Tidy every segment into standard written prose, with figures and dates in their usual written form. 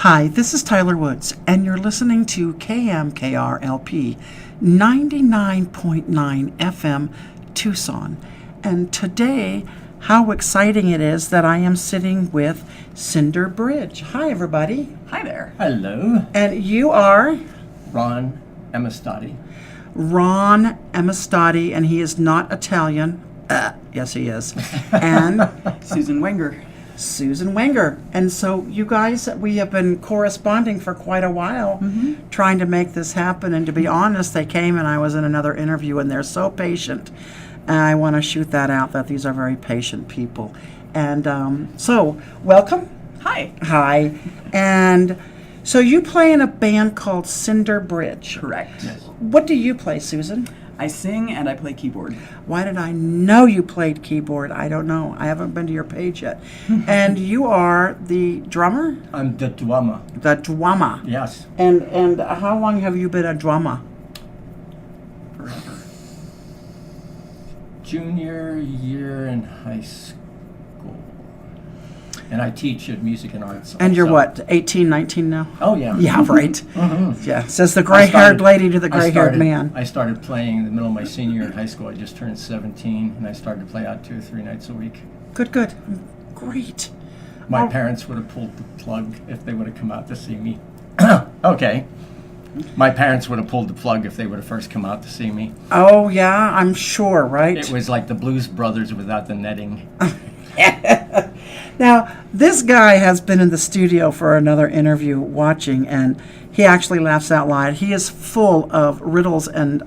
Hi, this is Tyler Woods, and you're listening to KMKRLP 99.9 FM Tucson. And today, how exciting it is that I am sitting with Cinder Bridge. Hi, everybody. Hi there. Hello. And you are? Ron Amistadi. Ron Amistadi, and he is not Italian. Yes, he is. And Susan Wenger. Susan Wenger. And so you guys, we have been corresponding for quite a while, trying to make this happen. And to be honest, they came and I was in another interview, and they're so patient. And I want to shoot that out, that these are very patient people. And so, welcome. Hi. Hi. And so you play in a band called Cinder Bridge. Correct. Yes. What do you play, Susan? I sing and I play keyboard. Why did I know you played keyboard? I don't know. I haven't been to your page yet. And you are the drummer? I'm the drummer. The drummer. Yes. And how long have you been a drummer? Forever. Junior year in high school. And I teach at Music and Arts. And you're also. what, 18, 19 now? Oh, yeah. Yeah, right. Mhm. Yeah, says the gray-haired lady to the gray-haired man. I started playing in the middle of my senior year in high school. I just turned 17, and I started to play out 2 or 3 nights a week. Good, good. Great. My Oh. parents would have pulled the plug if they would have come out to see me. Okay. My parents would have pulled the plug if they would have first come out to see me. Oh, yeah, I'm sure, right? It was like the Blues Brothers without the netting. Now, this guy has been in the studio for another interview watching, and he actually laughs out loud. He is full of riddles and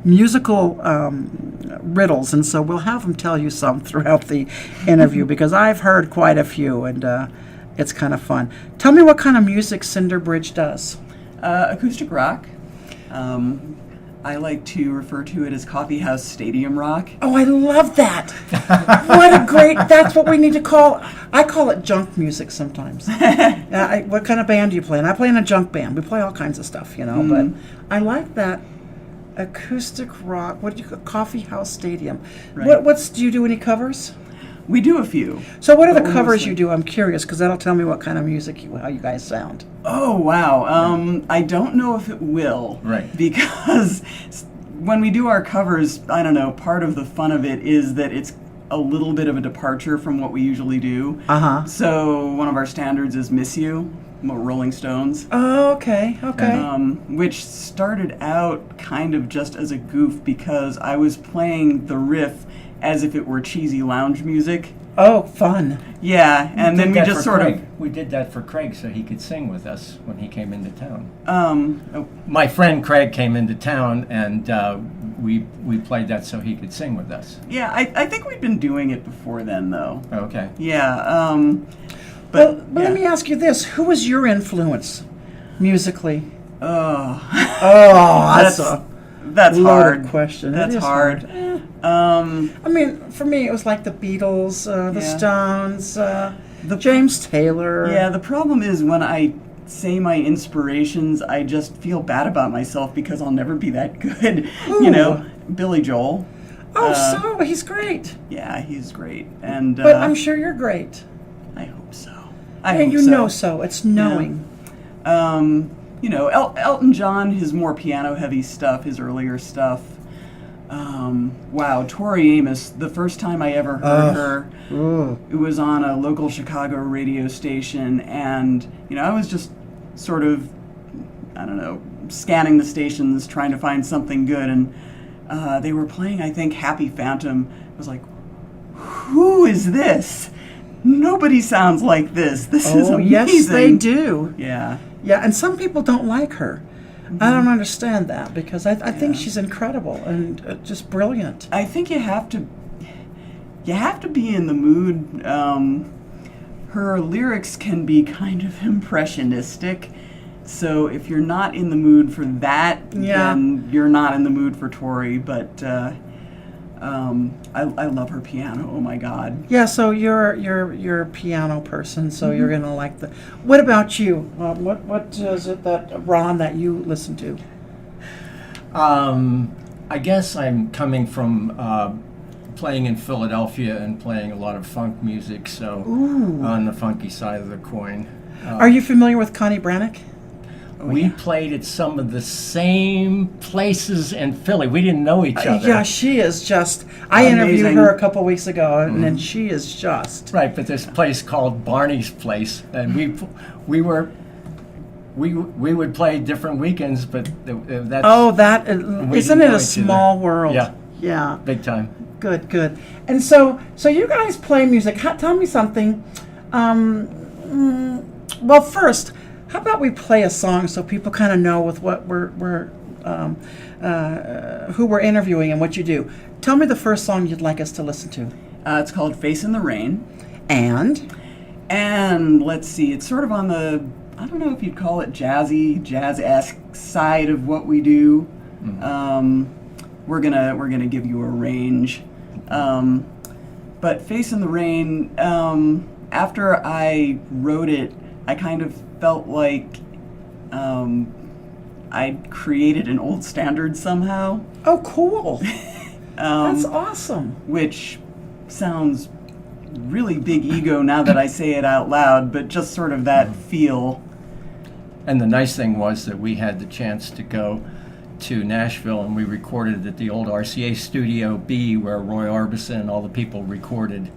musical riddles, and so we'll have him tell you some throughout the interview because I've heard quite a few, and it's kind of fun. Tell me what kind of music Cinder Bridge does. Acoustic rock. I like to refer to it as coffee house stadium rock. Oh, I love that. What a great, that's what we need to call, I call it junk music sometimes. What kind of band do you play in? I play in a junk band. We play all kinds of stuff, you know, but I like that acoustic rock, what do you call, coffee house stadium. Right. Do you do any covers? We do a few. So what are the But covers mostly- you do? I'm curious, because that'll tell me what kind of music, how you guys sound. Oh, wow. I don't know if it will. Right. Because when we do our covers, I don't know, part of the fun of it is that it's a little bit of a departure from what we usually do. Uh-huh. So one of our standards is Miss You, Rolling Stones. Oh, okay. Which started out kind of just as a goof because I was playing the riff as if it were cheesy lounge music. Oh, fun. Yeah, and then we just sort of... We did that for Craig so he could sing with us when he came into town. Oh, My friend Craig came into town, and we played that so he could sing with us. yeah, I think we'd been doing it before then, though. Okay. Yeah, But yeah. let me ask you this. Who was your influence musically? Oh, Oh, that's loaded hard. question. It That's is hard. I mean, for me, it was like the Beatles, the Yeah. Stones, James Taylor. Yeah, the problem is when I say my inspirations, I just feel bad about myself because I'll never be that good. Who? You know, Billy Joel. Oh, so he's great. Yeah, he's great. And But I'm sure you're great. I hope so. And you know so. It's knowing. You know, Elton John, his more piano-heavy stuff, his earlier stuff. Wow, Tori Amos, the first time I ever heard her, it was on a local Chicago radio station, and, you know, I was just sort of, I don't know, scanning the stations, trying to find something good, and they were playing, I think, Happy Phantom. I was like, who is this? Nobody sounds like this. This is amazing. Yes, they do. Yeah. Yeah, and some people don't like her. I don't understand that because I think she's incredible and just brilliant. I think you have to be in the mood. Her lyrics can be kind of impressionistic. So if you're not in the mood for that, then you're not in the mood for Tori. But I love her piano. Oh my God. Yeah, so you're a piano person, so you're gonna like the. What about you? What is it that Ron that you listen to? I guess I'm coming from playing in Philadelphia and playing a lot of funk music, so on the funky side of the coin. Are you familiar with Connie Brannick? We played at some of the same places in Philly. We didn't know each other. Yeah, she is just. I interviewed Amazing. her a couple weeks ago, and she is just. Right, but this place called Barney's Place, and we would play different weekends, but that's Oh, that we isn't didn't it know a each small other. world? Yeah. Yeah. big time. Good. And so you guys play music. Tell me something. Well, first, how about we play a song so people kind of know with what we're who we're interviewing and what you do. Tell me the first song you'd like us to listen to. It's called Face in the Rain. And Let's see, it's sort of on the, I don't know if you'd call it jazz-esque side of what we do. We're gonna give you a range. But Face in the Rain, after I wrote it, I kind of felt like I created an old standard somehow. oh, cool. That's awesome. Which sounds really big ego now that I say it out loud, but just sort of that feel. And the nice thing was that we had the chance to go to Nashville, and we recorded at the old RCA Studio B, where Roy Orbison and all the people recorded.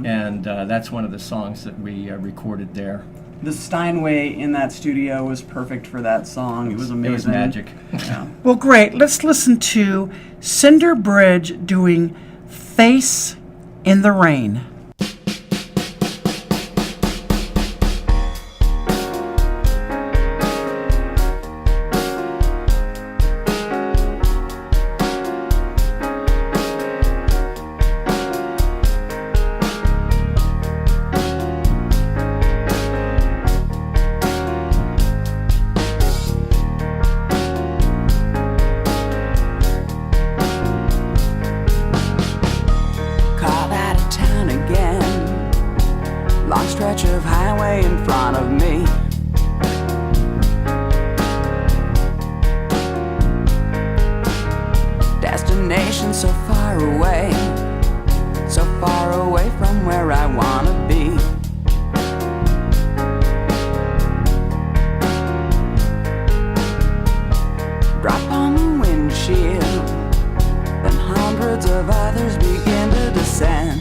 And that's one of the songs that we recorded there. The Steinway in that studio was perfect for that song. It was amazing. It was magic. Yeah. Well, great. Let's listen to Cinder Bridge doing Face in the Rain. Call out of town again. Long stretch of highway in front of me. Destination so far away from where I wanna be. Drop on the windshield, then hundreds of others begin to descend.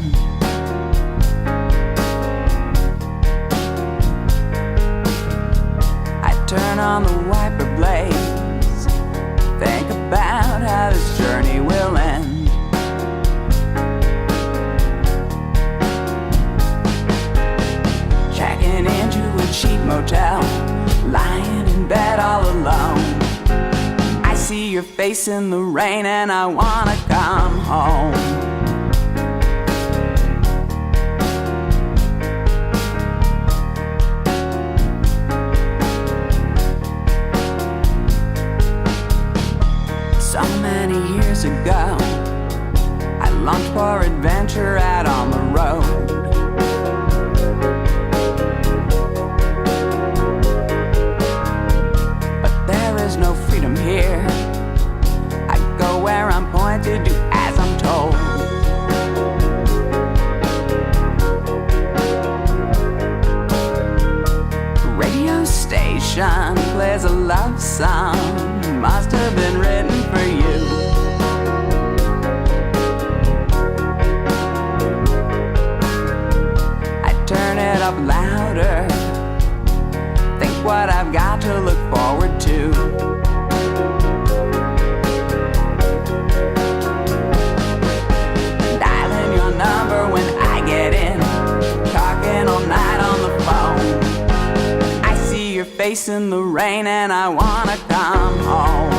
I turn on the wiper blades, think about how this journey will end. Checking into a cheap motel, lying in bed all alone. I see your face in the rain and I wanna come home. So many years ago, I longed for adventure out on the road. But there is no freedom here. I go where I'm pointed, do as I'm told. Radio station plays a love song, must have been written for you. I turn it up louder, think what I've got to look forward to. Dialing your number when I get in, talking all night on the phone. I see your face in the rain and I wanna come home.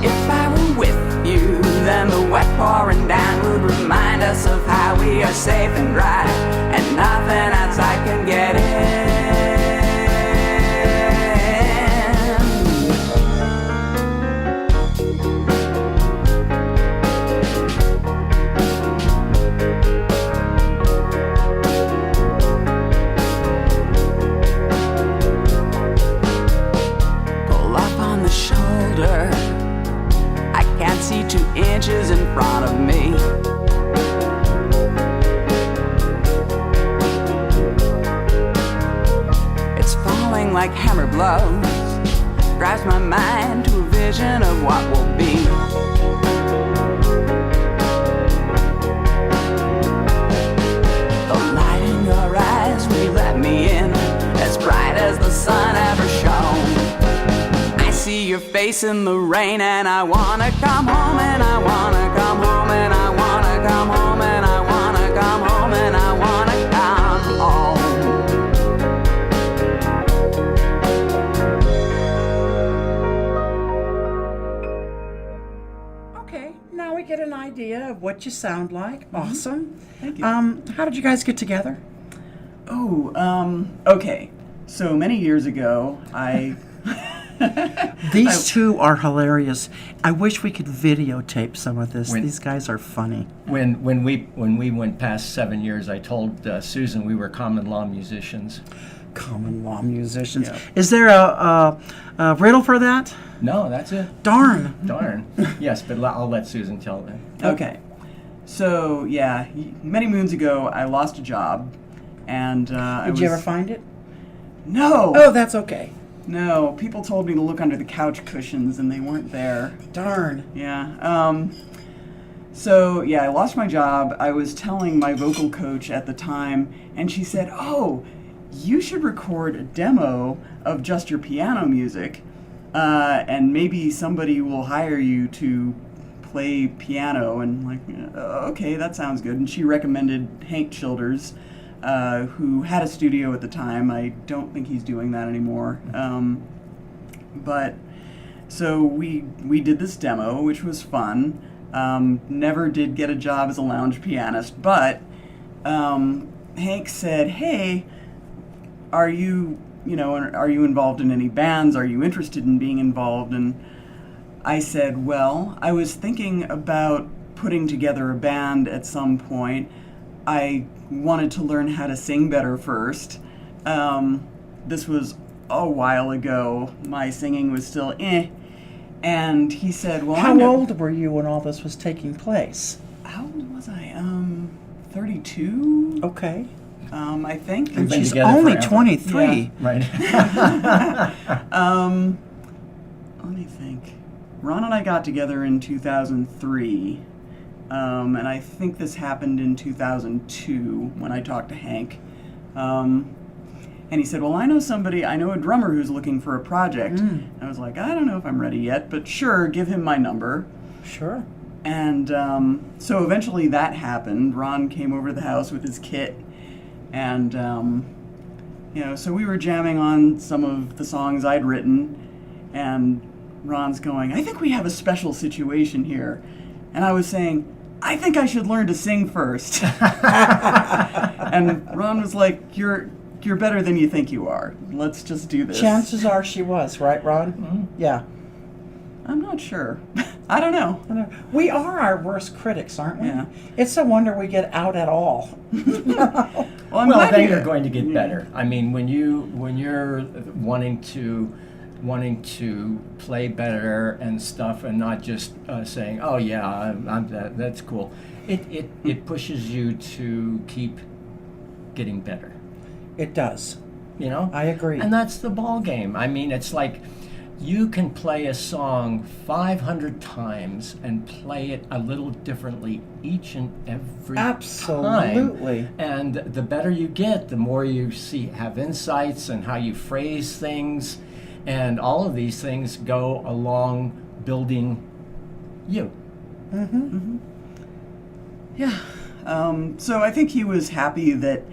If I were with you, then the wet pouring down would remind us of how we are safe and dry, and nothing outside can get in. Pull up on the shoulder, I can't see 2 inches in front of me. like hammer blows drives my mind to a vision of what will be. The light in your eyes when you let me in, as bright as the sun ever shone. I see your face in the rain and I wanna come home and I wanna come home and I wanna come home and I wanna come home and I wanna come home. Okay, now we get an idea of what you sound like. Awesome. Thank you. How did you guys get together? Okay. So many years ago, These two are hilarious. I wish we could videotape some of this. When- These guys are funny. When we went past 7 years, I told Susan we were common law musicians. Common law musicians. Yeah. Is there a riddle for that? No, that's it. Darn. Darn. Yes, but I'll let Susan tell them. Okay. So, yeah, many moons ago, I lost a job, and Did you ever find it? No! Oh, that's okay. No, people told me to look under the couch cushions, and they weren't there. Darn. Yeah. So, yeah, I lost my job. I was telling my vocal coach at the time, and she said, "Oh, you should record a demo of just your piano music, and maybe somebody will hire you to play piano." And like, okay, that sounds good. And she recommended Hank Childers, who had a studio at the time. I don't think he's doing that anymore. But so we did this demo, which was fun. Never did get a job as a lounge pianist, but Hank said, "Hey, are you involved in any bands? Are you interested in being involved?" And I said, "Well, I was thinking about putting together a band at some point. I wanted to learn how to sing better first." This was a while ago. My singing was still And he said, "Well, How old were you when all this was taking place? How old was I? 32. Okay. I think. We've been She's together only forever. 23. Right. Let me think. Ron and I got together in 2003, and I think this happened in 2002 when I talked to Hank. And he said, "Well, I know a drummer who's looking for a project." I was like, "I don't know if I'm ready yet, but sure, give him my number." Sure. And so eventually that happened. Ron came over to the house with his kit, and so we were jamming on some of the songs I'd written, and Ron's going, "I think we have a special situation here." And I was saying, "I think I should learn to sing first." And Ron was like, You're better than you think you are. Let's just do this." Chances are she was, right, Ron? Mm-hmm. Yeah. I'm not sure. I don't know. We are our worst critics, aren't we? Yeah. It's a wonder we get out at all. Well, I'm Well, glad then you- you're going to get better. I mean, when you're wanting to play better and stuff, and not just saying, "Oh yeah, that's cool," it pushes you to keep getting better. It does. You know? I agree. And that's the ball game. I mean, it's like you can play a song 500 times and play it a little differently each and every Absolutely. time. And the better you get, the more you have insights and how you phrase things, and all of these things go along building you. Yeah. So I think he was happy that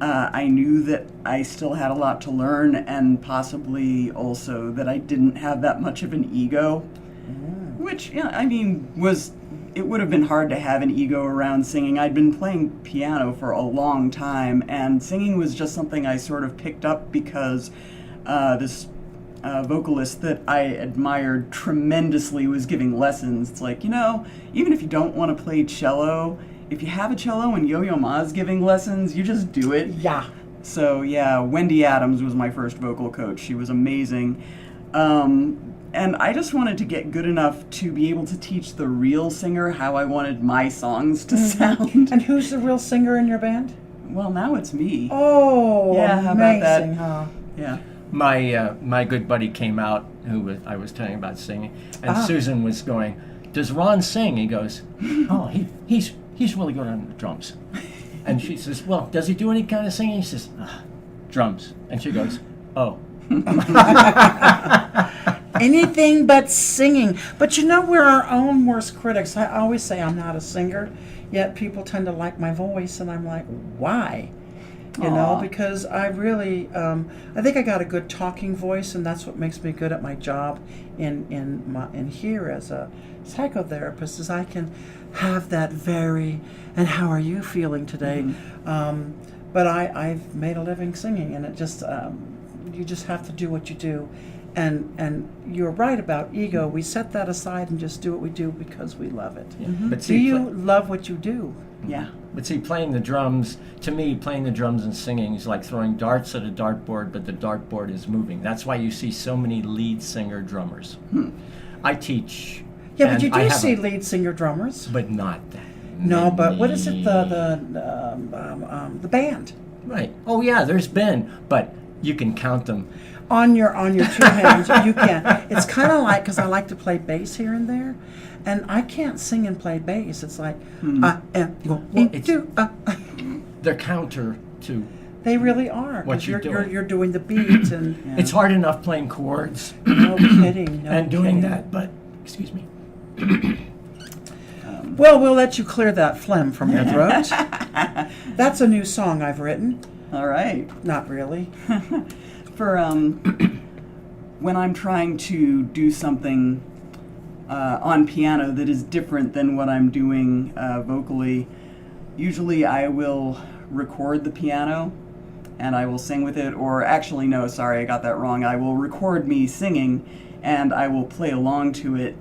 I knew that I still had a lot to learn, and possibly also that I didn't have that much of an ego, which, I mean, it would have been hard to have an ego around singing. I'd been playing piano for a long time, and singing was just something I sort of picked up because this vocalist that I admired tremendously was giving lessons. It's like, even if you don't want to play cello, if you have a cello and Yo-Yo Ma's giving lessons, you just do it. Yeah. So yeah, Wendy Adams was my first vocal coach. She was amazing. And I just wanted to get good enough to be able to teach the real singer how I wanted my songs to sound. And who's the real singer in your band? Well, now it's me. Oh, Yeah, how amazing, about that? huh? Yeah. my good buddy came out, I was telling about singing, and Susan was going, "Does Ron sing?" He goes, "Oh, he's really good on the drums." And she says, "Well, does he do any kind of singing?" He says, "Drums." And she goes, "Oh." Anything but singing. But we're our own worst critics. I always say I'm not a singer, yet people tend to like my voice, and I'm like, why? Because I really, I think I got a good talking voice, and that's what makes me good at my job in here as a psychotherapist, is I can have that and how are you feeling today? Mm-hmm. But I've made a living singing, and it just, you just have to do what you do. And you're right about ego. We set that aside and just do what we do because we love it. Yeah. Mm-hmm. But Do see, you love what you do? Yeah. But see, playing the drums, to me, playing the drums and singing is like throwing darts at a dartboard, but the dartboard is moving. That's why you see so many lead singer drummers. I teach. Yeah, but you and I do have see lead singer drummers. But not that. No, but what is it? The band Right. Oh yeah, there's been, but you can count them. on your two hands. You can. It's kind of like, because I like to play bass here and there, and I can't sing and play bass. It's like They're counter to. They really are. What 'Cause you're doing. You're doing the beat and It's hard enough playing chords no kidding. No and doing kidding. that, but excuse me. Well, we'll let you clear that phlegm from your throat. That's a new song I've written. All right. Not really. For when I'm trying to do something on piano that is different than what I'm doing vocally, usually I will record the piano and I will sing with it, or actually no, sorry, I got that wrong. I will record me singing and I will play along to it,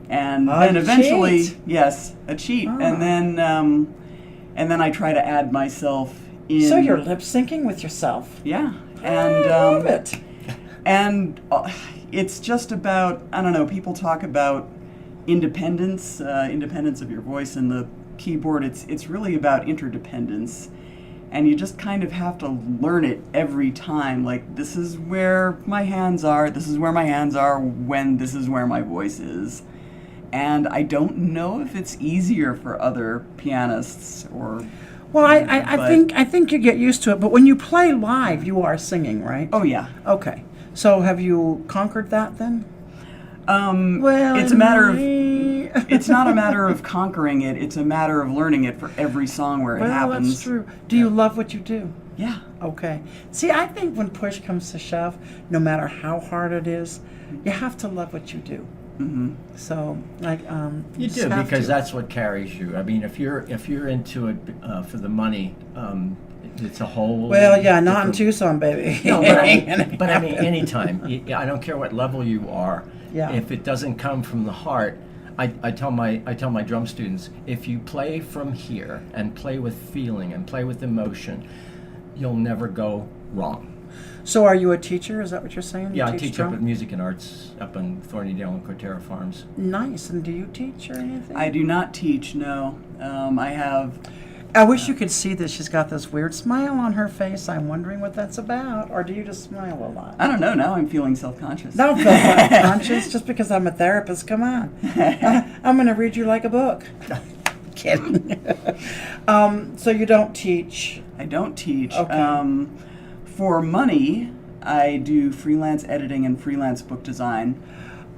and then eventually, cheat. yes, a cheat, and then I try to add myself in. So you're lip syncing with yourself. Yeah. I And love it. and it's just about, I don't know, people talk about independence of your voice and the keyboard. It's really about interdependence, and you just kind of have to learn it every time. Like, this is where my hands are, when this is where my voice is. And I don't know if it's easier for other pianists or. Well, I think you get used to it, but when you play live, you are singing, right? Oh yeah. Okay. So have you conquered that then? Well, it's a matter of. It's not a matter of conquering it. It's a matter of learning it for every song where it happens. That's true. Do you love what you do? Yeah. Okay. See, I think when push comes to shove, no matter how hard it is, you have to love what you do. Mm-hmm. So, like, You just do, have because to. that's what carries you. I mean, if you're into it for the money, it's a whole. Well, yeah, not in different- Tucson, baby. No, but I mean, anytime. I don't care what level you are. Yeah. If it doesn't come from the heart, I tell my drum students, if you play from here and play with feeling and play with emotion, you'll never go wrong. So, are you a teacher? Is that what you're saying? Yeah, You I teach drum? up at Music and Arts up in Thornydale and Cortera Farms. Nice. And do you teach or anything? I do not teach. No. I have. I wish you could see this. She's got this weird smile on her face. I'm wondering what that's about. Or do you just smile a lot? I don't know. Now I'm feeling self-conscious. Don't feel self-conscious just because I'm a therapist. Come on. I'm going to read you like a book. Kidding. So you don't teach. I don't teach. Okay. For money, I do freelance editing and freelance book design.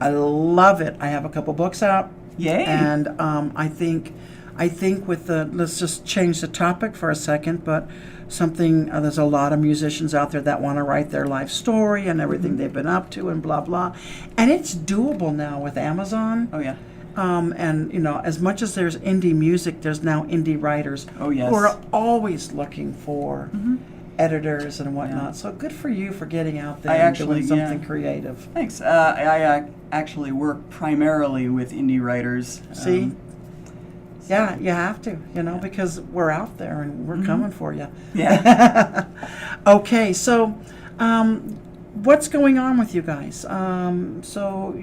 I love it. I have a couple books out. Yay. And I think with the, let's just change the topic for a second, but there's a lot of musicians out there that want to write their life story and everything they've been up to and blah, blah. And it's doable now with Amazon. Oh yeah. And, as much as there's indie music, there's now indie writers Oh, yes. who are always looking for editors and whatnot. So good for you for getting out there and doing something creative. Thanks. I actually work primarily with indie writers. See? Yeah, you have to, because we're out there and we're coming for you. Yeah. Okay, so what's going on with you guys? So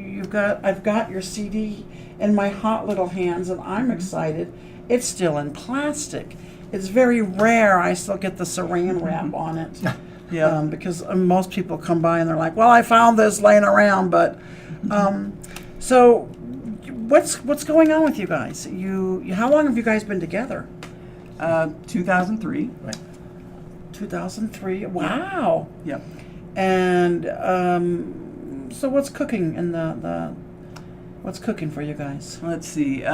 I've got your CD in my hot little hands, and I'm excited. It's still in plastic. It's very rare. I still get the saran wrap on it. Yeah. Because most people come by and they're like, well, I found this laying around, but so what's going on with you guys? How long have you guys been together? 2003. Right. 2003. Wow. Yep. And so what's cooking in what's cooking for you guys? Let's see.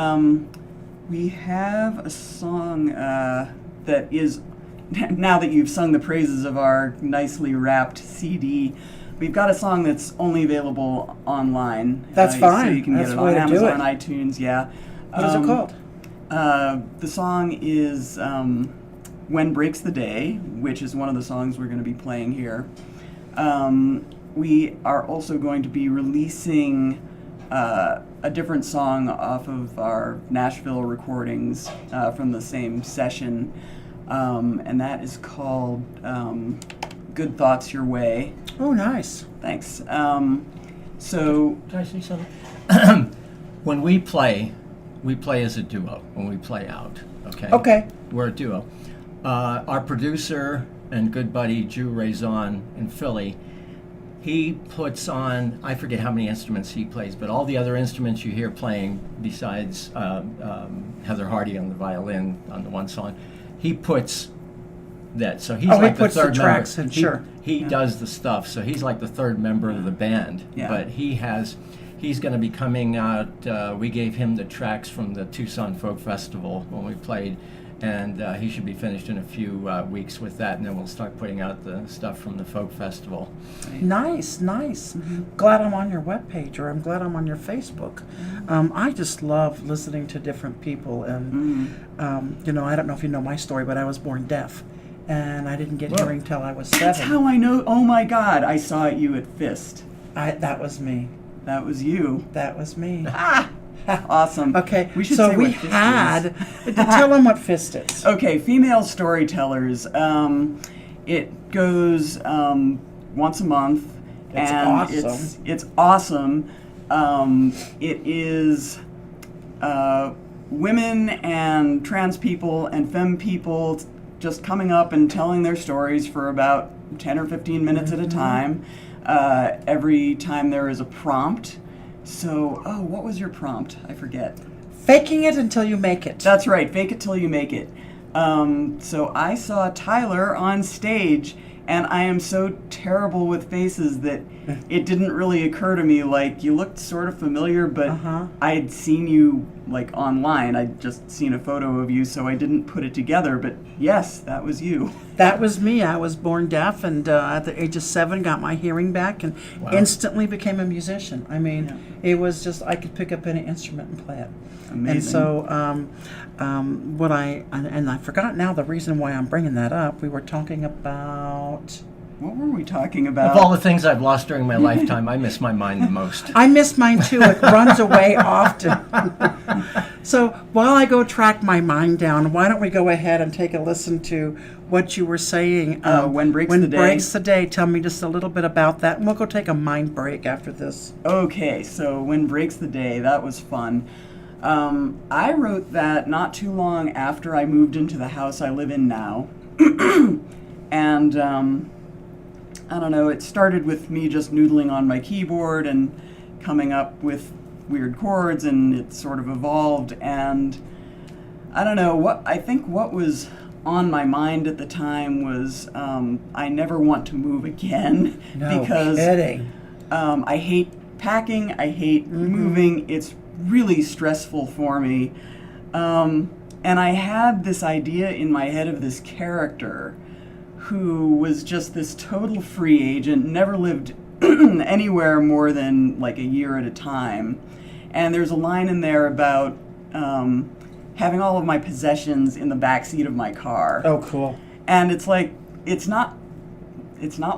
We have a song that is, now that you've sung the praises of our nicely wrapped CD, we've got a song that's only available online. That's fine. So you can That's get it the way on to do Amazon, it. iTunes, yeah. What is it called? The song is When Breaks the Day, which is one of the songs we're going to be playing here. We are also going to be releasing a different song off of our Nashville recordings from the same session, and that is called Good Thoughts Your Way. Oh, nice. Thanks. So, Can I say something? When we play as a duo. When we play out, okay? Okay. We're a duo. Our producer and good buddy Drew Raison in Philly, he puts on, I forget how many instruments he plays, but all the other instruments you hear playing besides Heather Hardy on the violin on the one song, he puts that. So he's Oh, he like puts the third the tracks member. in, sure. He does the stuff, so he's like the third member of the band. Yeah. But he's going to be coming out. We gave him the tracks from the Tucson Folk Festival when we played, and he should be finished in a few weeks with that, and then we'll start putting out the stuff from the Folk Festival. Nice. Glad I'm on your webpage, or I'm glad I'm on your Facebook. I just love listening to different people, and I don't know if you know my story, but I was born deaf, and I didn't get Whoa. hearing till I was 7. that's how I know. Oh my God, I saw you at Fist. That was me. That was you. That was me. Ah! Awesome. Okay, We should so say we what Fist had is. tell them what Fist is. Okay, female storytellers. It goes once a month, It's and awesome. it's awesome. It is women and trans people and femme people just coming up and telling their stories for about 10 or 15 minutes at a time. Every time there is a prompt. So, what was your prompt? I forget. Faking it until you make it. That's right, fake it till you make it. So I saw Tyler on stage, and I am so terrible with faces that it didn't really occur to me, like, you looked sort of familiar, but I'd seen you, like, online. I'd just seen a photo of you, so I didn't put it together, but yes, that was you. That was me. I was born deaf, and at the age of 7 got my hearing back and instantly became a musician. I mean, it was just, I could pick up any instrument and play it. Amazing. And so and I forgot now the reason why I'm bringing that up. We were talking about... What were we talking about? Of all the things I've lost during my lifetime, I miss my mind the most. I miss mine too. It runs away often. So while I go track my mind down, why don't we go ahead and take a listen to what you were saying? When Breaks When the Day. Breaks the Day. Tell me just a little bit about that, and we'll go take a mind break after this. Okay, so When Breaks the Day, that was fun. I wrote that not too long after I moved into the house I live in now. And I don't know, it started with me just noodling on my keyboard and coming up with weird chords, and it sort of evolved. And I don't know, I think what was on my mind at the time was I never want to move again. No because kidding. I hate packing, I hate moving. It's really stressful for me. And I had this idea in my head of this character who was just this total free agent, never lived anywhere more than like a year at a time. And there's a line in there about having all of my possessions in the back seat of my car. Oh, cool. And it's like, it's not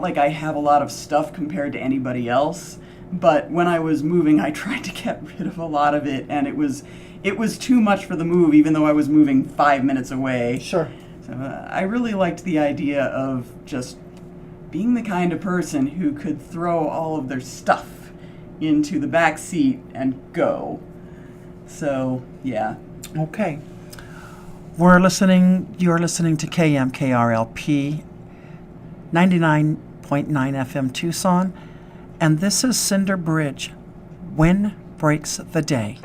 like I have a lot of stuff compared to anybody else, but when I was moving, I tried to get rid of a lot of it, and it was too much for the move, even though I was moving 5 minutes away. Sure. So I really liked the idea of just being the kind of person who could throw all of their stuff into the back seat and go. So, yeah. Okay. You're listening to KMKRLP 99.9 FM Tucson, and this is Cinder Bridge, When Breaks the Day.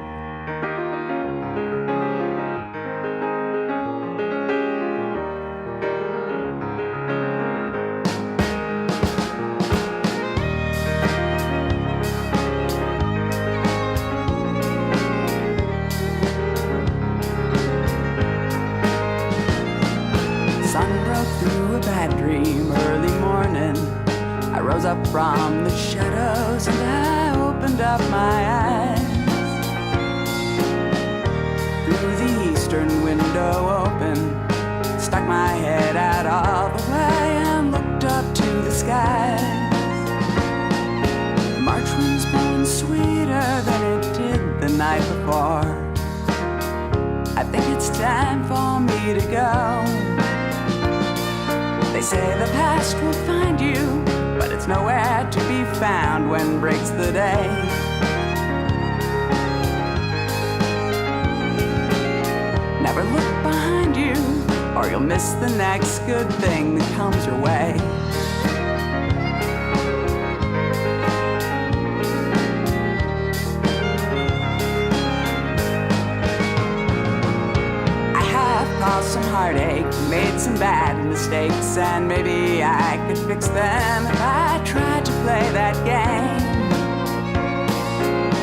Sun broke through a bad dream early morning. I rose up from the shadows and I opened up my eyes. Through the eastern window open, stuck my head out all the way and looked up to the skies. March wind's blowing sweeter than it did the night before. I think it's time for me to go. They say the past will find you, but it's nowhere to be found when breaks the day. Never look behind you, or you'll miss the next good thing that comes your way. Caused some heartache, made some bad mistakes, and maybe I could fix them if I tried to play that game.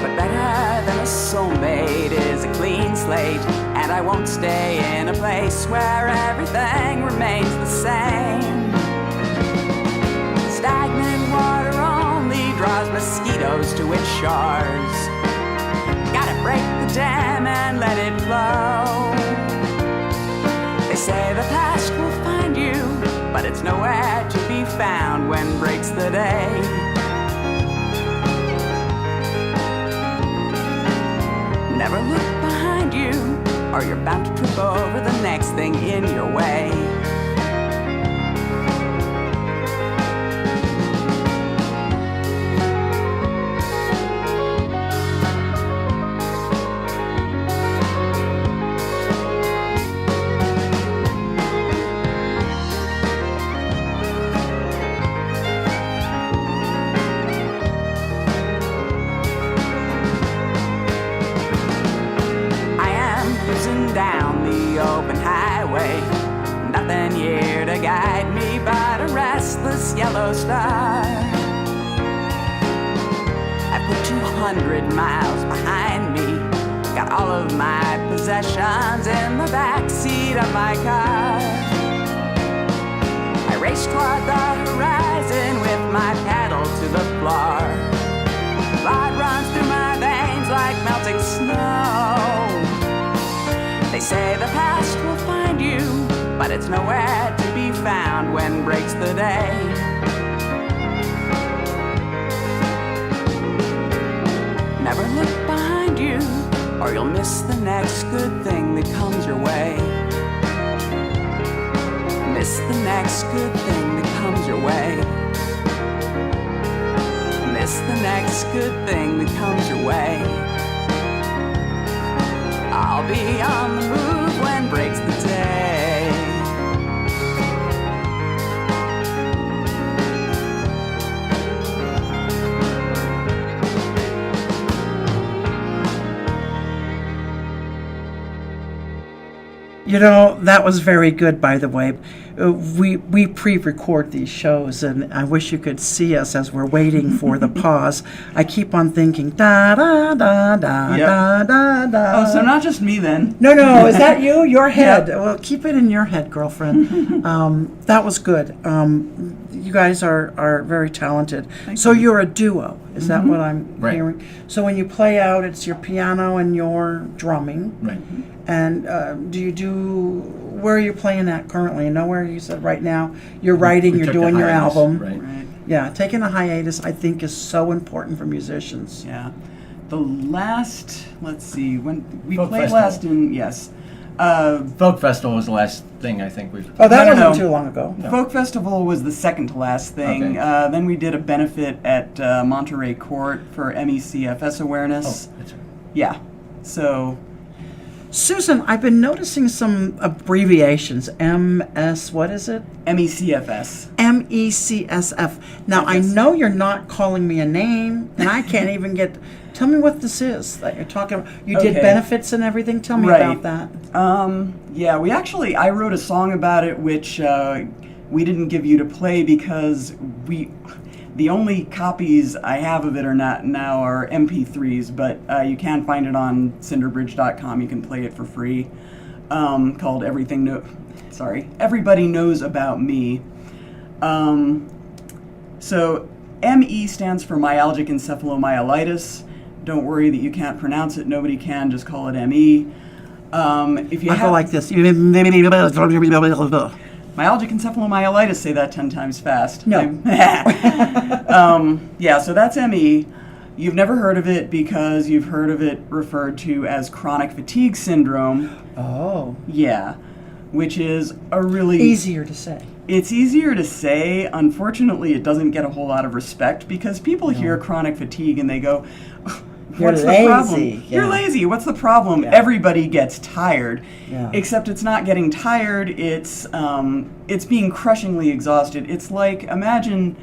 But better than a soulmate is a clean slate, and I won't stay in a place where everything remains the same. Stagnant water only draws mosquitoes to its shores. Gotta break the dam and let it flow. They say the past will find you, but it's nowhere to be found when breaks the day. Never look behind you, or you're bound to trip over the next thing in your way. Down the open highway, nothing here to guide me but a restless yellow star. I put 200 miles behind me, got all of my possessions in the backseat of my car. I race toward the horizon with my pedal to the floor. Blood runs through my veins like melting snow. They say the past will find you, but it's nowhere to be found when breaks the day. Never look behind you, or you'll miss the next good thing that comes your way. Miss the next good thing that comes your way. Miss the next good thing that comes your way. I'll be on the move when breaks the day. You know, that was very good, by the way. We pre-record these shows, and I wish you could see us as we're waiting for the pause. I keep on thinking, da da da da Yep. da da da. Oh, so not just me then. No, is that you? Your head. Yep. Well, keep it in your head, girlfriend. That was good. You guys are very talented. So you're a duo. Is that what I'm Right. hearing? So when you play out, it's your piano and your drumming. Right. And where are you playing at currently? Nowhere. You said right now you're writing, We you're took a doing your hiatus, album. Right. Right. Yeah, taking a hiatus I think is so important for musicians. Yeah. The last, let's see, when we Folk played festival. last in, yes. Folk Festival was the last thing I think we've. Oh, that No, wasn't no. too long ago. No. Folk Festival was the second to last thing. Okay. Then we did a benefit at Monterey Court for MECFS awareness. Oh, that's right. Yeah. So Susan, I've been noticing some abbreviations. MS, what is it? MECFS. MECSF. Now, I Yes. know you're not calling me a name, and I can't even get. Tell me what this is that you're talking about. You did Okay. benefits and everything. Tell me Right. about that. Yeah, I wrote a song about it, which we didn't give you to play because the only copies I have of it are not now are MP3s, but you can find it on cinderbridge.com. You can play it for free. Called Everybody Knows About Me. So ME stands for myalgic encephalomyelitis. Don't worry that you can't pronounce it. Nobody can. Just call it ME. If you I have go like this. myalgic encephalomyelitis, say that 10 times fast. No. Yeah, so that's ME. You've never heard of it because you've heard of it referred to as chronic fatigue syndrome. Oh, Yeah, which is a really easier to say. It's easier to say. Unfortunately, it doesn't get a whole lot of respect because people hear chronic fatigue and they go, You're "What's lazy." the problem? Yeah. You're lazy. What's the problem?" Yeah. Everybody gets tired, Yeah. except it's not getting tired. It's being crushingly exhausted. It's like, imagine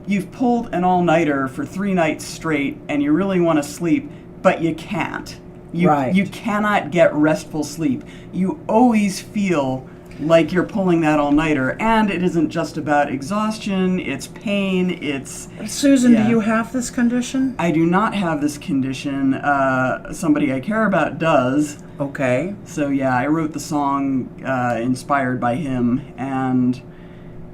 you've pulled an all-nighter for 3 nights straight and you really want to sleep, but you can't. Right. You cannot get restful sleep. You always feel like you're pulling that all-nighter, and it isn't just about exhaustion, it's pain, it's... Susan, Yeah. do you have this condition? I do not have this condition. Somebody I care about does. Okay. So yeah, I wrote the song inspired by him, and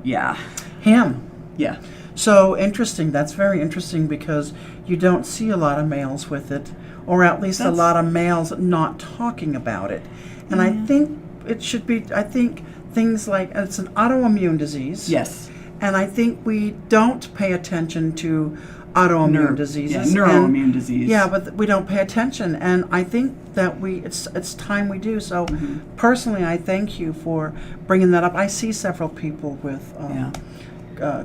yeah. Him. Yeah. So interesting. That's very interesting because you don't see a lot of males with it, or at least a That's- lot of males not talking about it. And I think it should be, I think things like, it's an autoimmune disease. Yes. And I think we don't pay attention to autoimmune diseases. Yeah, neuroimmune disease. Yeah, but we don't pay attention. And I think that it's time we do. So personally, I thank you for bringing that up. I see several people with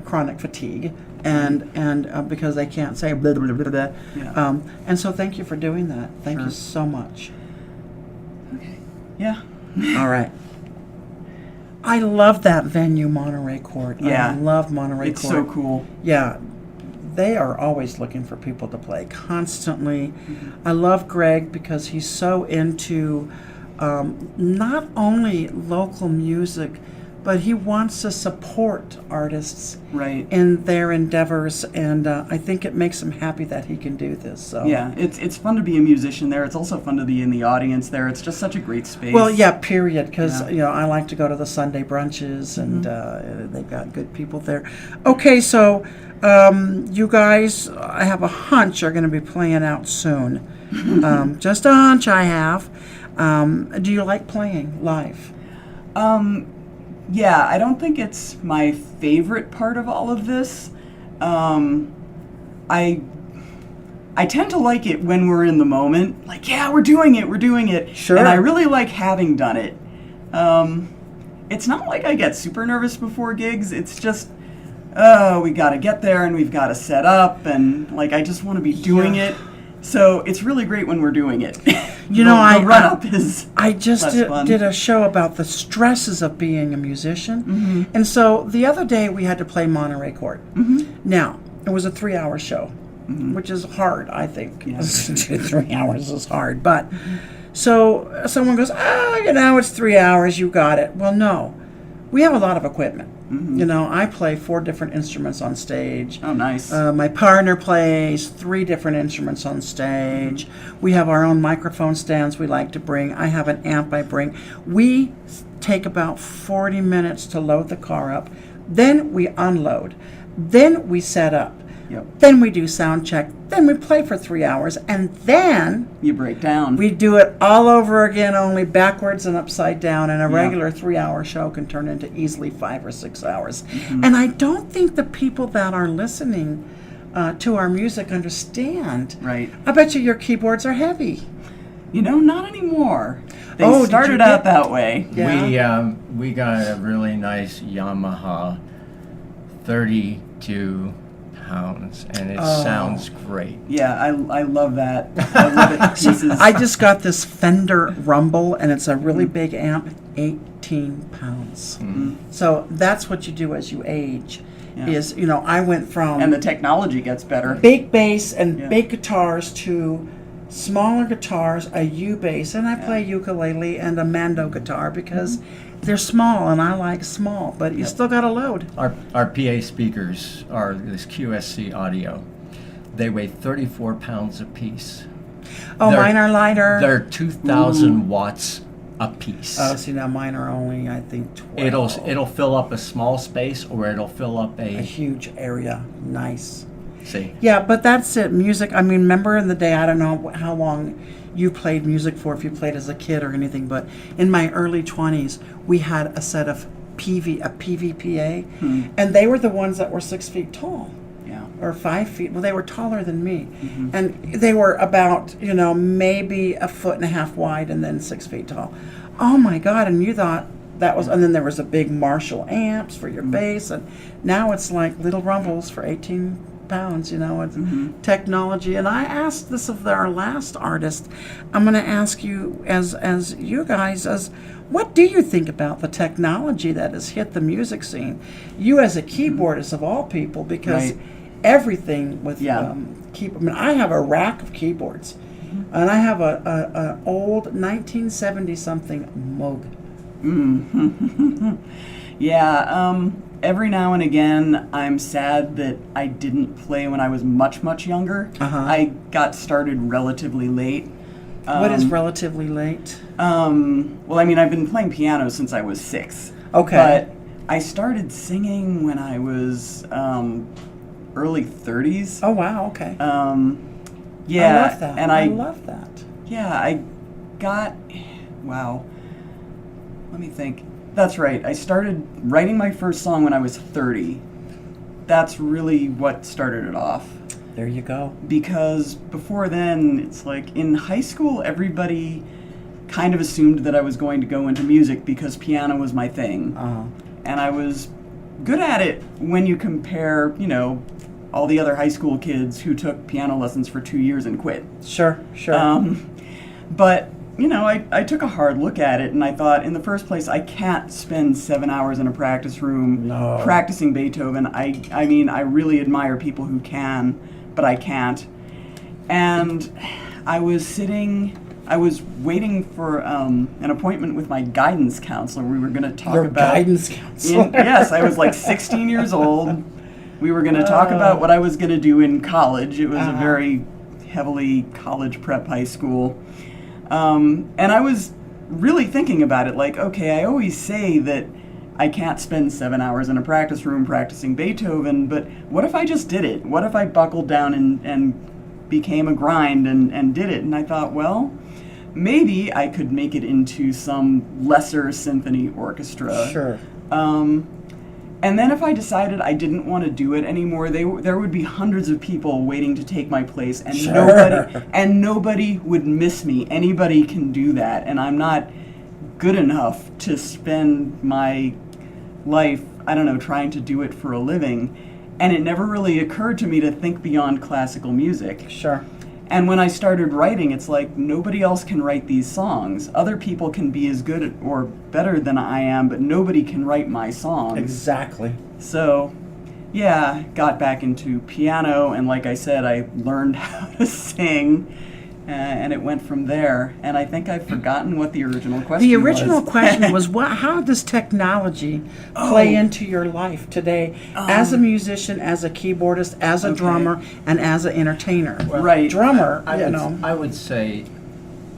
chronic fatigue, and because they can't say blah, blah, blah, blah. Yeah. And so thank you for doing that. Thank you Sure. so much. Yeah. All right. I love that venue, Monterey Court. Yeah. I love Monterey It's Court. so cool. Yeah. They are always looking for people to play constantly. I love Greg because he's so into not only local music, but he wants to support artists Right. in their endeavors, and I think it makes him happy that he can do this. So. Yeah, it's fun to be a musician there. It's also fun to be in the audience there. It's just such a great space. Well, yeah, period, because, Yeah. I like to go to the Sunday brunches, and they've got good people there. Okay, so you guys, I have a hunch, are going to be playing out soon. Just a hunch I have. Do you like playing live? Yeah, I don't think it's my favorite part of all of this. I tend to like it when we're in the moment. Like, yeah, we're doing it. Sure. And I really like having done it. It's not like I get super nervous before gigs. It's just, we got to get there and we've got to set up, and like I just want to be doing it. So it's really great when we're doing it. The run up is I just less fun. did a show about the stresses of being a musician, and so the other day we had to play Monterey Court. Now it was a 3-hour show, which is hard, I think. Yeah. 3 hours is hard, but so someone goes, it's 3 hours, you got it. Well, no, we have a lot of equipment. I play 4 different instruments on stage. Oh, nice. My partner plays 3 different instruments on stage. We have our own microphone stands we like to bring. I have an amp I bring. We take about 40 minutes to load the car up. Then we unload. Then we set up. Yep. Then we do sound check. Then we play for 3 hours. And then You break down. we do it all over again, only backwards and upside down, and a regular 3-hour show can turn into easily 5 or 6 hours. And I don't think the people that are listening to our music understand. Right. I bet you your keyboards are heavy. Not anymore. They Oh, did started you out get- that way. Yeah. We got a really nice Yamaha 32 pounds, and it sounds great. Yeah, I love that. I love it. Pieces. I just got this Fender Rumble, and it's a really big amp, 18 pounds. So that's what you do as you age. Yeah. Is, you know, I went from And the technology gets better. big bass and Yeah. big guitars to smaller guitars, a U bass, and I play ukulele and a mando guitar because they're small and I like small, but you still got to load. Our PA speakers are this QSC audio. They weigh 34 pounds apiece. Oh, They're- mine are lighter. They're 2,000 watts apiece. Oh, see, now mine are only, I think, 12. It'll fill up a small space, or it'll fill up A a. huge area. Nice. See, Yeah, but that's it. Music, I mean, remember in the day, I don't know how long you played music for, if you played as a kid or anything, but in my early 20s, we had a set of a PVPA, and they were the ones that were 6 feet tall. Yeah. Or 5 feet. Well, they were taller than me. And they were about, you know, maybe a foot and a half wide and then 6 feet tall. Oh my God. And you thought that was, and then there was a big Marshall amps for your bass. And now it's like little rumbles for 18 pounds, you know, it's technology. And I asked this of our last artist. I'm going to ask you as you guys, as what do you think about the technology that has hit the music scene? You as a keyboardist of all people, because Right. everything with Yeah. I mean, I have a rack of keyboards, and I have a old 1970 something Moog. Yeah, every now and again, I'm sad that I didn't play when I was much, much younger. I got started relatively late. What is relatively late? Well, I mean, I've been playing piano since I was 6. Okay. But I started singing when I was early 30s. Oh wow, okay. Yeah, I love that. and I love that. Yeah, I got, wow, let me think. That's right, I started writing my first song when I was 30. That's really what started it off. There you go. Because before then, it's like in high school, everybody kind of assumed that I was going to go into music because piano was my thing. And I was good at it when you compare, you know, all the other high school kids who took piano lessons for 2 years and quit. Sure, sure. But, you know, I took a hard look at it and I thought, in the first place, I can't spend 7 hours in a practice room practicing Beethoven. I mean, I really admire people who can, but I can't. And I was waiting for an appointment with my guidance counselor. We were going to talk Your about guidance counselor. Yes, I was like 16 years old. We were going to talk about what I was going to do in college. It was a very heavily college prep high school. And I was really thinking about it like, okay, I always say that I can't spend 7 hours in a practice room practicing Beethoven, but what if I just did it? What if I buckled down and became a grind and did it? And I thought, well, maybe I could make it into some lesser symphony orchestra. Sure. And then if I decided I didn't want to do it anymore, there would be hundreds of people waiting to take my place, and nobody would miss me. Anybody can do that, and I'm not good enough to spend my life, I don't know, trying to do it for a living. And it never really occurred to me to think beyond classical music. Sure. And when I started writing, it's like nobody else can write these songs. Other people can be as good or better than I am, but nobody can write my songs. Exactly. So, yeah, got back into piano, and like I said, I learned how to sing, and it went from there. And I think I've forgotten what the original question was. The original question was, how does technology play into your life today as a musician, as a keyboardist, as a drummer, and as an entertainer? Right. Drummer, I would say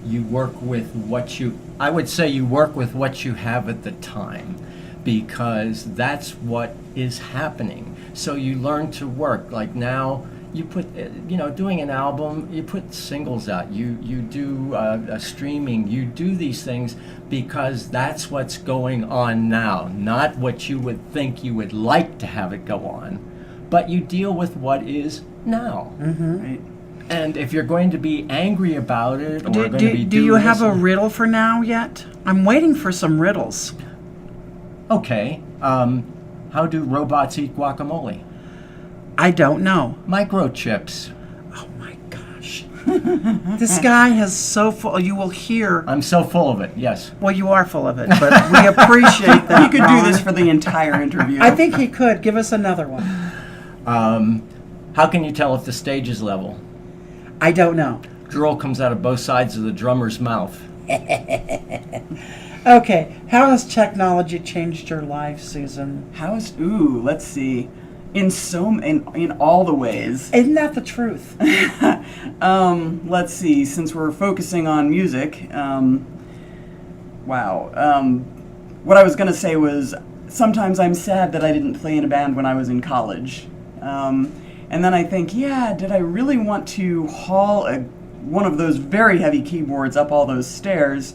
you work with what you. I would say you work with what you have at the time, because that's what is happening. So you learn to work. Like now, you put, doing an album, you put singles out, you do a streaming, you do these things because that's what's going on now, not what you would think you would like to have it go on, but you deal with what is now. Right. And if you're going to be angry about it, or going to be do you have a riddle for now yet? I'm waiting for some riddles. Okay, how do robots eat guacamole? I don't know. Microchips. Oh my gosh. This guy has so full. You will hear. I'm so full of it, yes. Well, you are full of it, but we appreciate that. He could do Ron. this for the entire interview. I think he could. Give us another one. How can you tell if the stage is level? I don't know. Drool comes out of both sides of the drummer's mouth. Okay, how has technology changed your life, Susan? Let's see. In all the ways. Isn't that the truth? Let's see. Since we're focusing on music, what I was going to say was sometimes I'm sad that I didn't play in a band when I was in college. And then I think, did I really want to haul one of those very heavy keyboards up all those stairs?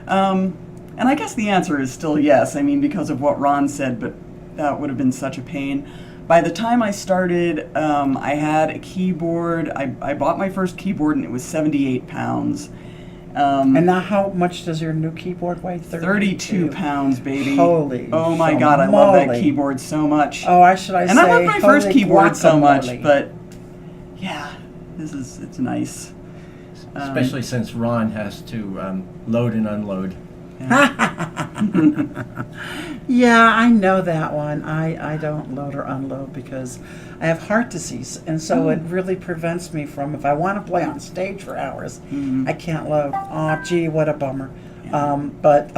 And I guess the answer is still yes. I mean, because of what Ron said, but that would have been such a pain. By the time I started, I had a keyboard. I bought my first keyboard, and it was 78 pounds. And now how much does your new keyboard weigh? 32 pounds, baby. Holy Oh my God, I love that schmoly. keyboard so much. Oh, I say And I love my first holy keyboard so much, guacamole. but yeah, it's nice. Especially since Ron has to load and unload. Yeah, I know that one. I don't load or unload because I have heart disease, and so it really prevents me from, if I want to play on stage for hours, I can't load. Oh, gee, what a bummer. But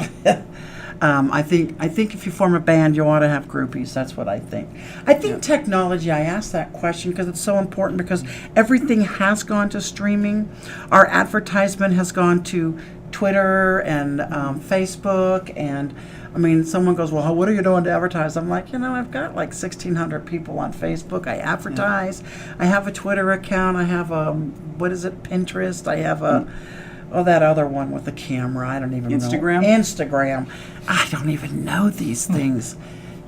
I think if you form a band, you ought to have groupies. That's what I think. I think technology, I asked that question because it's so important, because everything has gone to streaming. Our advertisement has gone to Twitter and Facebook, and I mean, someone goes, well, what are you doing to advertise? I'm like, I've got like 1,600 people on Facebook. I advertise. I have a Twitter account. I have Pinterest. I have that other one with the camera. I don't even Instagram? know. Instagram. I don't even know these things.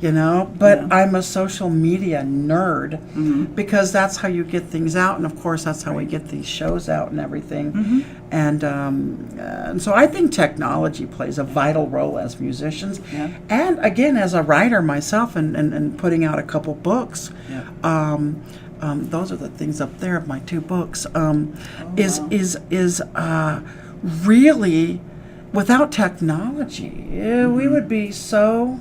But I'm a social media nerd because that's how you get things out, and of course that's how we get these shows out and everything. And so I think technology plays a vital role as musicians, and again as a writer myself, and putting out a couple books. Those are the things up there of my 2 books. Is really, without technology, we would be so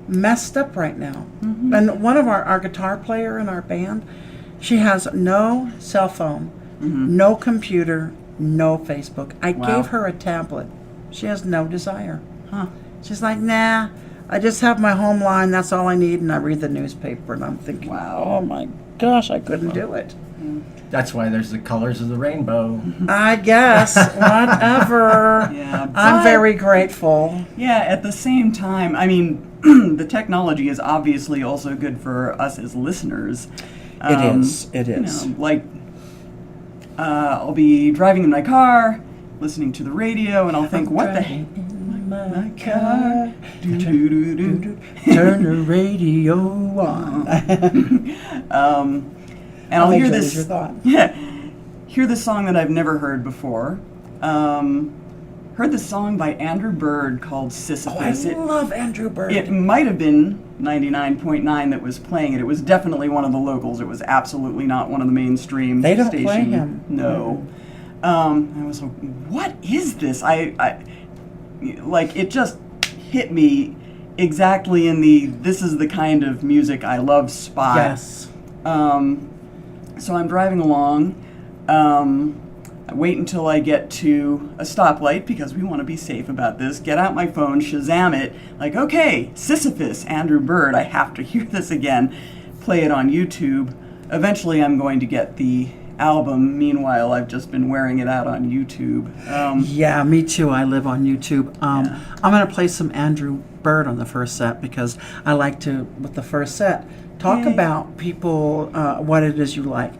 messed up right now. And one of our guitar player in our band, she has no cell phone, no computer, no Facebook. I gave her a tablet. She has no desire. She's like, nah, I just have my home line, that's all I need, and I read the newspaper. And I'm thinking, wow, oh my gosh, I couldn't do it. That's why there's the colors of the rainbow. I guess, whatever. I'm very grateful. Yeah, at the same time, I mean, the technology is obviously also good for us as listeners. It is. I'll be driving in my car, listening to the radio, and I'll think, what the heck? My car. Turn the radio on. And I'll hear Your this. thought. Hear this song that I've never heard before. Heard the song by Andrew Bird called Sisyphus. I love Andrew Bird. It might have been 99.9 that was playing it. It was definitely one of the locals. It was absolutely not one of the mainstream They don't station. play him. No. I was like, what is this? I it just hit me exactly in this is the kind of music I love spot. Yes. So I'm driving along. I wait until I get to a stoplight because we want to be safe about this. Get out my phone, Shazam it. Like, okay, Sisyphus, Andrew Bird. I have to hear this again. Play it on YouTube. Eventually, I'm going to get the album. Meanwhile, I've just been wearing it out on YouTube. Yeah, me too. I live on YouTube. I'm going to play some Andrew Bird on the first set because I like to, with the first set, talk about people, what it is you like.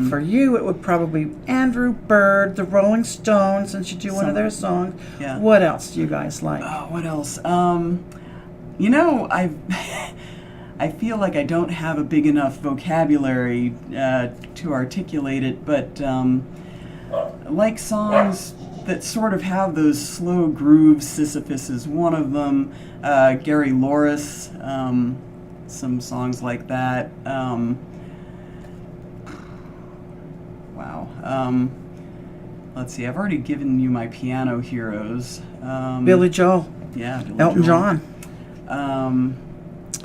For you, it would probably be Andrew Bird, the Rolling Stones, since you do one of their songs. Yeah. What else do you guys like? Oh, what else? I feel like I don't have a big enough vocabulary to articulate it, but I like songs that sort of have those slow grooves. Sisyphus is one of them. Gary Loris. some songs like that. Wow. Let's see. I've already given you my piano heroes. Billy Joel, Yeah. Billy Elton Joel. John.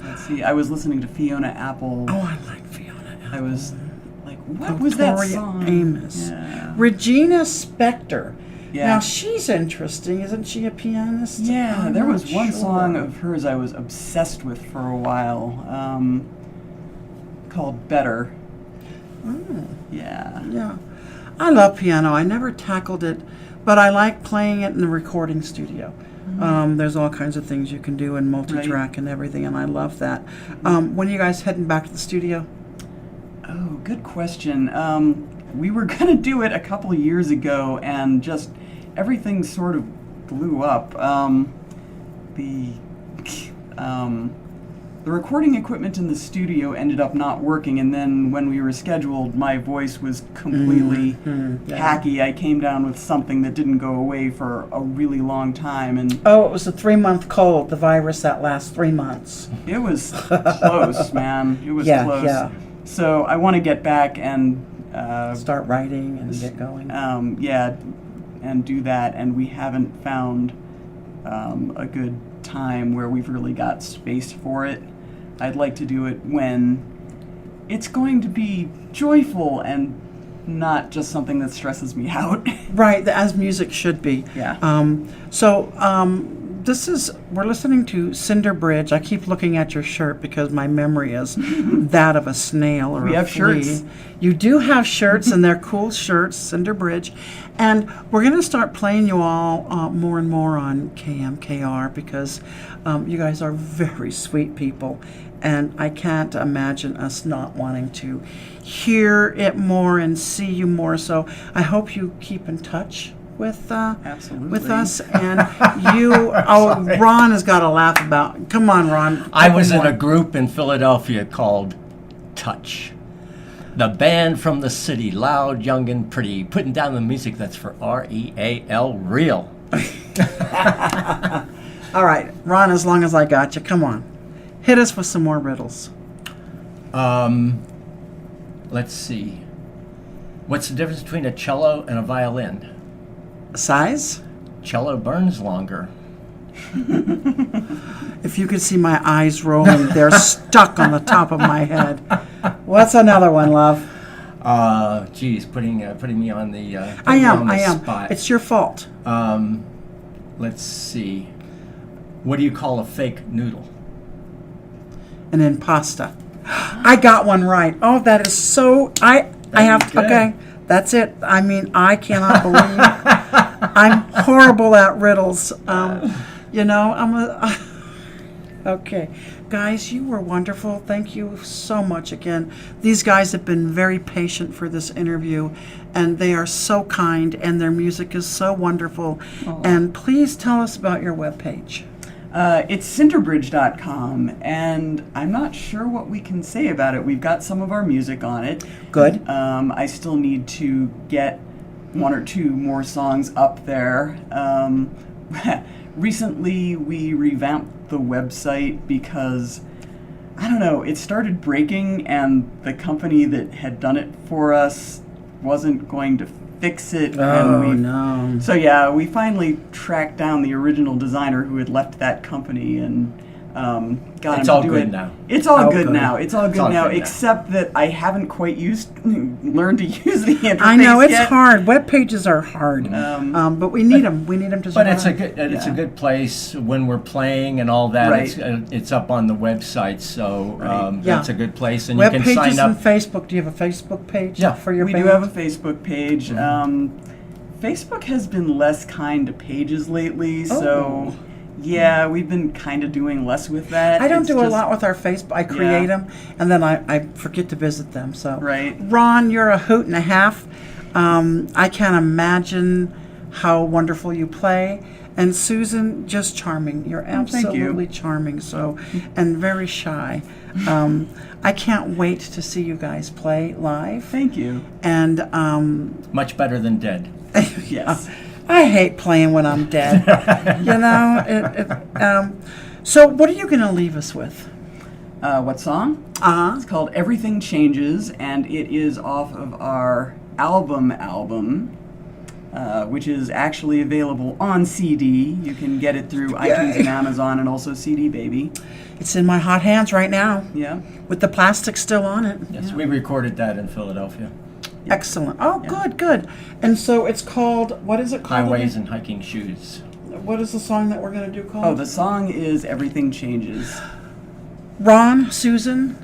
Let's see. I was listening to Fiona Apple. Oh, I like Fiona Apple. I was like, what was that Tori song? Amos. Yeah. Regina Spektor. Yeah. Now she's interesting, isn't she? A pianist? Yeah, I'm there not was one sure. song of hers I was obsessed with for a while, called Better. Oh, Yeah. yeah. I love piano. I never tackled it, but I like playing it in the recording studio. There's all kinds of things you can do in multi-track and everything, and I love that. When are you guys heading back to the studio? Oh, good question. We were going to do it a couple of years ago, and just everything sort of blew up. The recording equipment in the studio ended up not working, and then when we were scheduled, my voice was completely hacky. I came down with something that didn't go away for a really long time, and Oh, it was a 3-month cold, the virus that lasts 3 months. it was close, man. It was Yeah, close. yeah. So I want to get back and Start writing and get going. and do that, and we haven't found a good time where we've really got space for it. I'd like to do it when it's going to be joyful and not just something that stresses me out. Right, as music should be. Yeah. We're listening to Cinder Bridge. I keep looking at your shirt because my memory is that of a snail or We a have flea. shirts. You do have shirts, and they're cool shirts, Cinder Bridge. And we're going to start playing you all more and more on KMKR because you guys are very sweet people. And I can't imagine us not wanting to hear it more and see you more. So I hope you keep in touch with Absolutely. with us. And you, Ron has got to laugh about. Come on, Ron. I was in More. a group in Philadelphia called Touch. The band from the city, loud, young, and pretty, putting down the music that's for R-E-A-L, real. All right, Ron, as long as I got you, come on. Hit us with some more riddles. Let's see. What's the difference between a cello and a violin? Size? Cello burns longer. If you could see my eyes rolling, they're stuck on the top of my head. What's another one, love? Geez, putting me on the I am. spot. It's your fault. Let's see. What do you call a fake noodle? An impasta. I got one right. Oh, that is so. I have. Good. Okay, that's it. I mean, I cannot believe I'm horrible at riddles. Okay, guys, you were wonderful. Thank you so much again. These guys have been very patient for this interview, and they are so kind, and their music is so wonderful. And please tell us about your webpage. It's cinderbridge.com, and I'm not sure what we can say about it. We've got some of our music on it. Good. I still need to get 1 or 2 more songs up there. Recently, we revamped the website because, I don't know, it started breaking, and the company that had done it for us wasn't going to fix it. No. So yeah, we finally tracked down the original designer who had left that company and got It's him all to do good it. now. It's all Oh, good good. now. It's all good all now, good now. except that I haven't quite learned to use the interface I know it's yet. hard. Web pages are hard, but we need them. We need them to But survive. it's a Yeah. good place when we're playing and all that. Right. It's up on the website, so Yeah. that's a good place, and Web you can pages sign and up. Facebook. Do you have a Facebook page Yeah, for your We band? do have a Facebook page. Facebook has been less kind to pages lately, so yeah, we've been kind of doing less with that. I don't It's do a just- lot with our Facebook. I create them, and then I forget to visit them. So, Right. Ron, you're a hoot and a half. I can't imagine how wonderful you play. And Susan, just charming. You're thank you. absolutely charming. So, and very shy. I can't wait to see you guys play live. Thank you. And Much better than dead. Yes. I hate playing when I'm dead. So what are you going to leave us with? What song? Uh-huh. It's called Everything Changes, and it is off of our album, which is actually available on CD. You can get it through iTunes and Amazon, and also CD Baby. It's in my hot hands right now, Yeah. with the plastic still on it. Yes, we recorded that in Philadelphia. Excellent. Oh, good. And so it's called, what is it called? Highways again? and Hiking Shoes. What is the song that we're going to do called? Oh, the song is Everything Changes. Ron, Susan,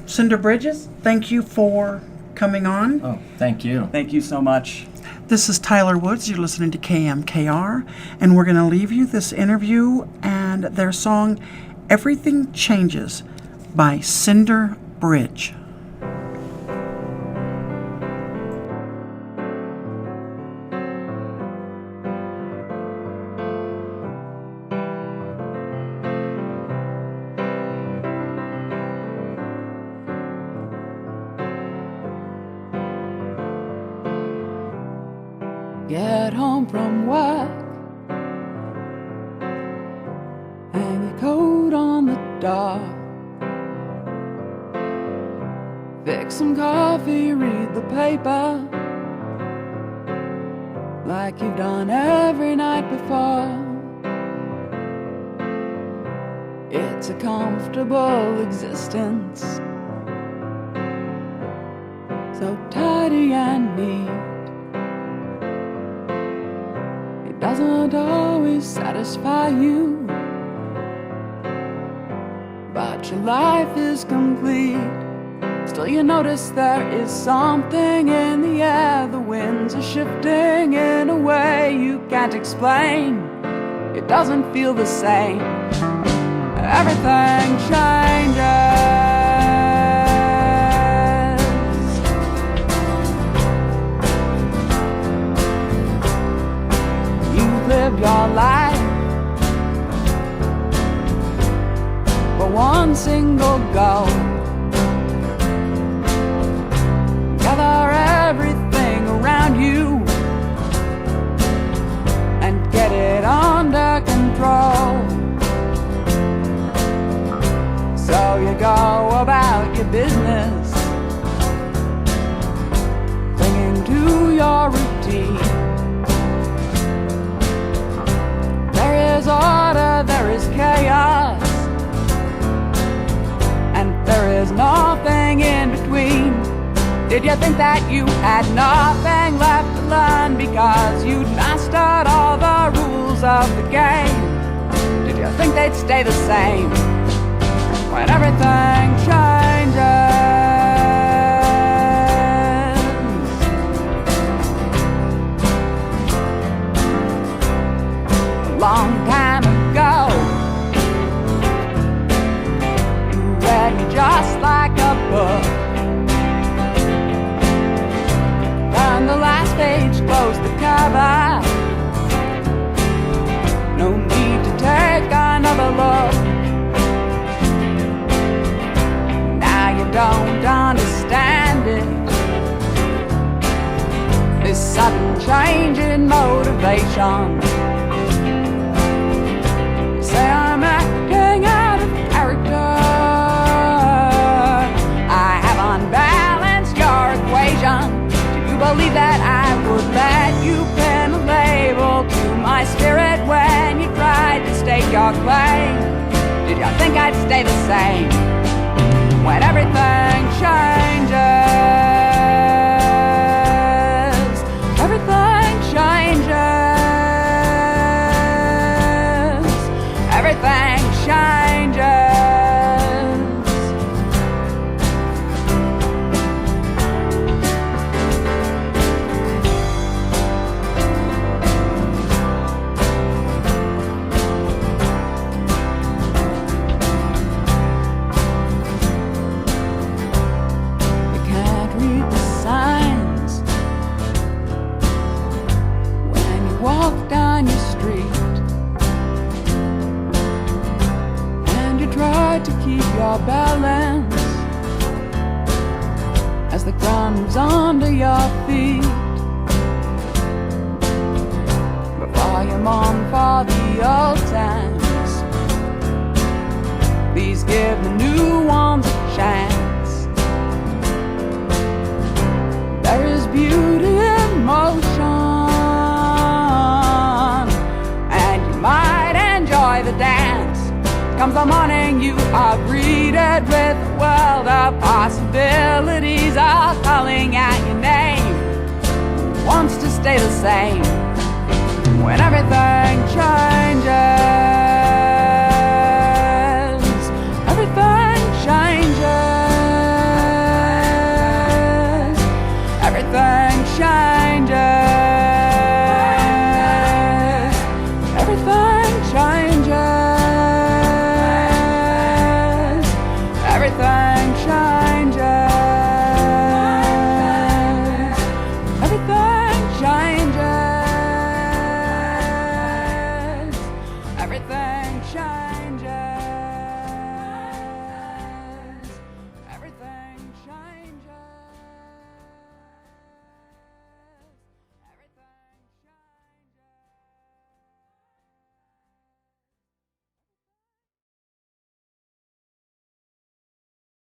Cinder Bridges, thank you for coming on. Oh, thank you. Thank you so much. This is Tyler Woods. You're listening to KMKR, and we're going to leave you this interview and their song, Everything Changes by Cinder Bridge. Get home from work, hang your coat on the door, fix some coffee, read the paper like you've done every night before. It's a comfortable existence, so tidy and neat. Doesn't always satisfy you, but your life is complete. Still you notice there is something in the air. The winds are shifting in a way you can't explain. It doesn't feel the same. Everything changes. Live your life for one single goal. Gather everything around you and get it under control. So you go about your business, clinging to your routine. There is order, there is chaos, and there is nothing in between. Did you think that you had nothing left to learn because you'd mastered all the rules of the game? Did you think they'd stay the same when everything changes? Long time ago, you read me just like a book. Turn the last page, close the cover. No need to take another look. Now you don't understand it. This sudden change in motivation. Say I'm acting out of character. I have unbalanced your equation. Do you believe that I would let you pin a label to my spirit when you tried to stake your claim? Did you think I'd stay the same when everything changes? Everything changes. Everything changes. You can't read the signs when you walk down your street. Try to keep your balance as the ground moves under your feet. Before you mourn for the old times, these Just give the new ones a chance. There's beauty in motion, and you might enjoy the dance. Comes the morning you are greeted with a world of possibilities, all calling out your name. Wants to stay the same when everything changes.